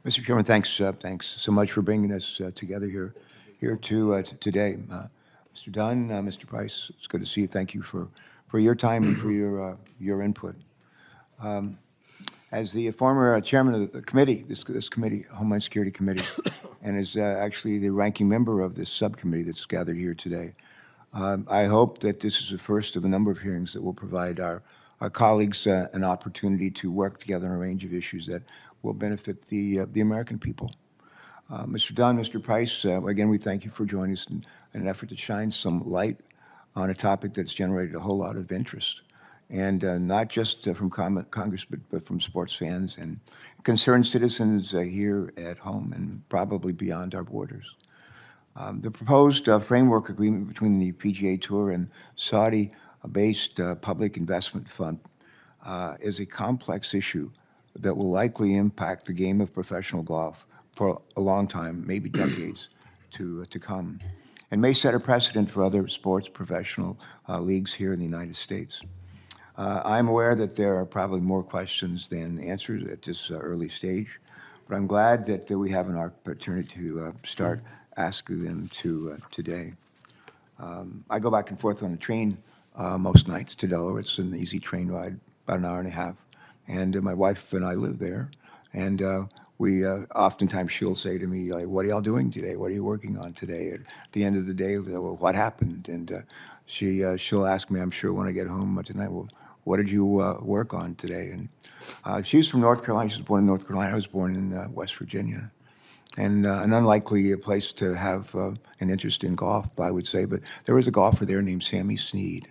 Mr. Chairman, thanks so much for bringing us together today. Mr. Dunn, Mr. Price, it's good to see you. Thank you for your time and for your input. As the former chairman of the committee, this committee, Homeland Security Committee, and as actually the ranking member of this subcommittee that's gathered here today, I hope that this is the first of a number of hearings that will provide our colleagues an opportunity to work together on a range of issues that will benefit the American people. Mr. Dunn, Mr. Price, again, we thank you for joining us in an effort to shine some light on a topic that's generated a whole lot of interest, and not just from Congress, but from sports fans and concerned citizens here at home and probably beyond our borders. The proposed framework agreement between the PGA Tour and Saudi-based public investment fund is a complex issue that will likely impact the game of professional golf for a long time, maybe decades to come, and may set a precedent for other sports professional leagues here in the United States. I'm aware that there are probably more questions than answers at this early stage, but I'm glad that we have an opportunity to start asking them today. I go back and forth on the train most nights to Delaware. It's an easy train ride, about an hour and a half, and my wife and I live there, and we oftentimes she'll say to me, like, "What are y'all doing today? What are you working on today?" At the end of the day, well, what happened? And she'll ask me, I'm sure, when I get home tonight, well, what did you work on today? And she's from North Carolina. She was born in North Carolina. I was born in West Virginia. And an unlikely place to have an interest in golf, I would say. But there was a golfer there named Sammy Snead,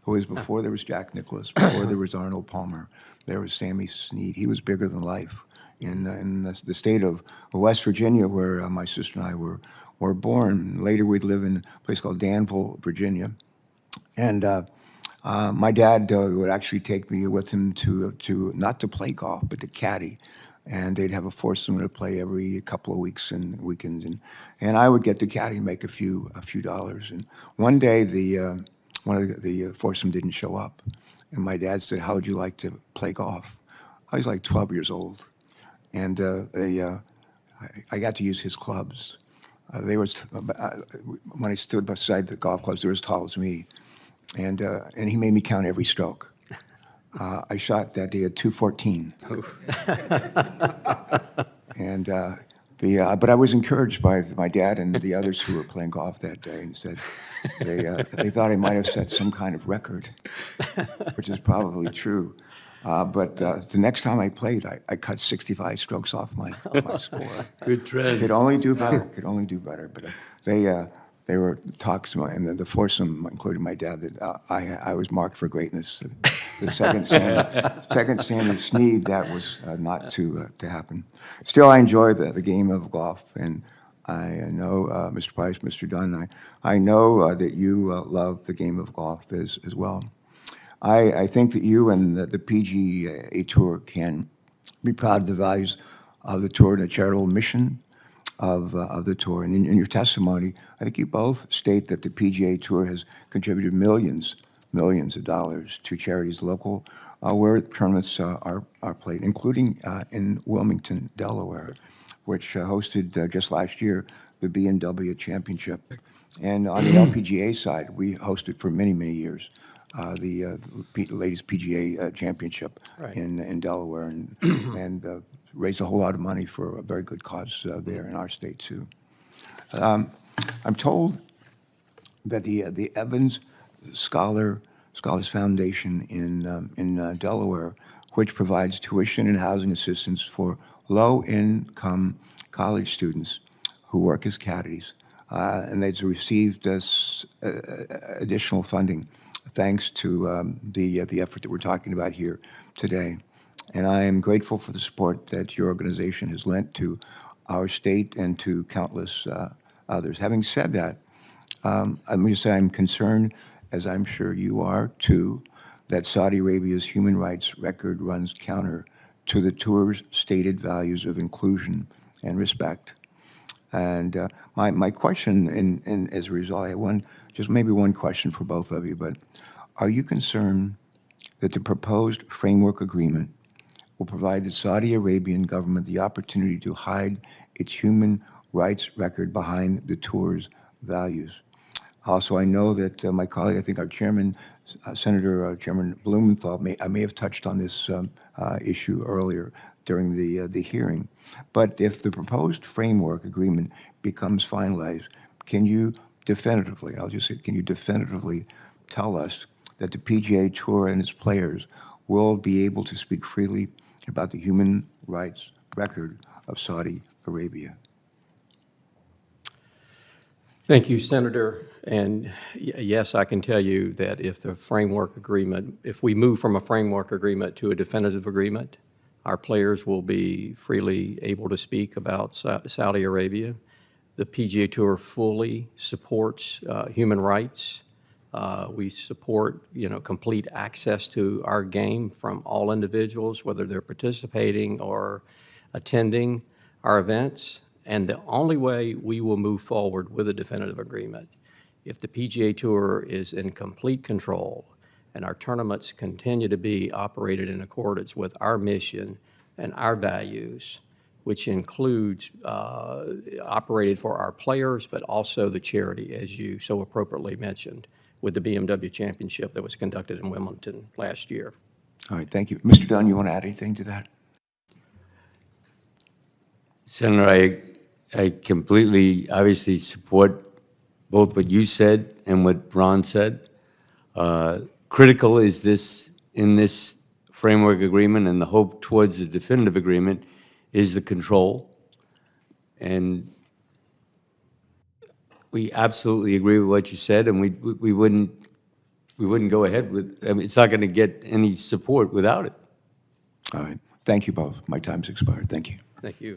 who was before there was Jack Nicklaus, before there was Arnold Palmer. There was Sammy Snead. He was bigger than life in the state of West Virginia, where my sister and I were born. Later, we'd live in a place called Danville, Virginia. And my dad would actually take me with him to not to play golf, but to caddy. And they'd have a foursome to play every couple of weeks and weekends, and I would get to caddy and make a few dollars. And one day, one of the foursome didn't show up, and my dad said, "How would you like to play golf?" I was like 12 years old, and I got to use his clubs. They were when I stood beside the golf clubs, they were as tall as me, and he made me count every stroke. I shot that day at 214. And but I was encouraged by my dad and the others who were playing golf that day, and said they thought I might have set some kind of record, which is probably true. But the next time I played, I cut 65 strokes off my score. Good trend. Could only do better. But they were talks, and the foursome, including my dad, that I was marked for greatness. The second Sammy Snead, that was not to happen. Still, I enjoy the game of golf, and I know, Mr. Price, Mr. Dunn, I know that you love the game of golf as well. I think that you and the PGA Tour can be proud of the values of the tour and the charitable mission of the tour. And in your testimony, I think you both state that the PGA Tour has contributed millions of dollars to charities local where tournaments are played, including in Wilmington, Delaware, which hosted just last year the B&W Championship. And on the LPGA side, we hosted for many years the ladies PGA Championship in Delaware, and raised a whole lot of money for a very good cause there in our state too. I'm told that the Evans Scholars Foundation in Delaware, which provides tuition and housing assistance for low-income college students who work as caddies, and they've received additional funding thanks to the effort that we're talking about here today. And I am grateful for the support that your organization has lent to our state and to countless others. Having said that, let me just say I'm concerned, as I'm sure you are too, that Saudi Arabia's human rights record runs counter to the tour's stated values of inclusion and respect. And my question, and as a result, I have maybe one question for both of you, but are you concerned that the proposed framework agreement will provide the Saudi Arabian government the opportunity to hide its human rights record behind the tour's values. Also, I know that my colleague, I think our chairman, Chairman Blumenthal, I may have touched on this issue earlier during the hearing. But if the proposed framework agreement becomes finalized, can you definitively, I'll just say, can you definitively tell us that the PGA Tour and its players will be able to speak freely about the human rights record of Saudi Arabia? Thank you, Senator. And yes, I can tell you that if the framework agreement, if we move from a framework agreement to a definitive agreement, our players will be freely able to speak about Saudi Arabia. The PGA Tour fully supports human rights. We support, complete access to our game from all individuals, whether they're participating or attending our events. And the only way we will move forward with a definitive agreement, if the PGA Tour is in complete control and our tournaments continue to be operated in accordance with our mission and our values, which includes operated for our players, but also the charity, as you so appropriately mentioned, with the BMW Championship that was conducted in Wimbledon last year. All right, thank you. Mr. Dunn, you want to add anything to that? Senator, I completely, obviously support both what you said and what Ron said. Critical is this, in this framework agreement, and the hope towards the definitive agreement is the control. And we absolutely agree with what you said, and we wouldn't go ahead with, I mean, it's not going to get any support without it. All right, thank you both. My time's expired. Thank you. Thank you.